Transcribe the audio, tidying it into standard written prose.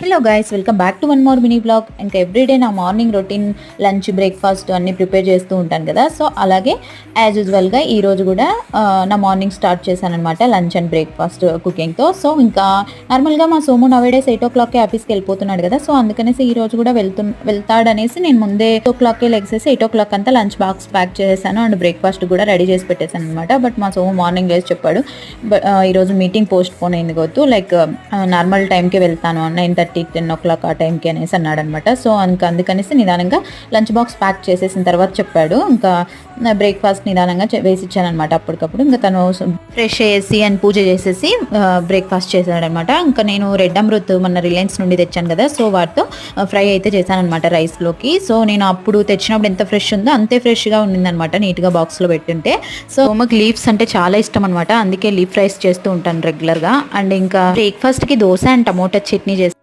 Hello guys, welcome back to one more mini blog. ఇంకా everyday నా morning routine lunch breakfast అన్నీ prepare చేస్తూ ఉంటాను కదా. సో అలాగే యాజ్ యూజువల్గా ఈరోజు కూడా నా మార్నింగ్ స్టార్ట్ చేశాను అనమాట లంచ్ అండ్ బ్రేక్ఫాస్ట్ కుకింగ్తో. సో ఇంకా నార్మల్గా మా సోము నవేడేస్ 8 o'clock ఆఫీస్కి వెళ్ళిపోతున్నాడు కదా. సో అందుకనేసి ఈ రోజు కూడా వెళ్తాడనేసి నేను ముందే 8 o'clock లెగ్సేసి 8 o'clock అంతా లంచ్ బాక్స్ ప్యాక్ చేశాను అండ్ బ్రేక్ఫాస్ట్ కూడా రెడీ చేసి పెట్టేశాను అనమాట. బట్ మా సోము మార్నింగ్ లేసి చెప్పాడు, ఈరోజు మీటింగ్ పోస్ట్ పోన్ అయింది కావచ్చు, లైక్ నార్మల్ టైంకి వెళ్తాను 9:30 10 o'clock ఆ టైంకి అనేసి అన్నాడు అనమాట. సో అందుకనేసి నిదానంగా లంచ్ బాక్స్ ప్యాక్ చేసేసిన తర్వాత చెప్పాడు. ఇంకా బ్రేక్ఫాస్ట్ నిదానంగా వేసి ఇచ్చాను అనమాట అప్పటికప్పుడు. ఇంకా తను ఫ్రెష్ చేసి అండ్ పూజ చేసేసి బ్రేక్ఫాస్ట్ చేశాడనమాట. ఇంకా నేను రెడ్ అమృత్ మొన్న రిలయన్స్ నుండి తెచ్చాను కదా, సో వాటితో ఫ్రై అయితే చేశాను అనమాట రైస్లోకి. సో నేను అప్పుడు తెచ్చినప్పుడు ఎంత ఫ్రెష్ ఉందో అంతే ఫ్రెష్గా ఉండిందనమాట, నీట్గా బాక్స్లో పెట్టుంటే. సో మాకు లీవ్స్ అంటే చాలా ఇష్టం అనమాట, అందుకే లీఫ్ రైస్ చేస్తూ ఉంటాను రెగ్యులర్గా. అండ్ ఇంకా బ్రేక్ఫాస్ట్కి దోశ అండ్ టమోటా చట్నీ చేస్తాను.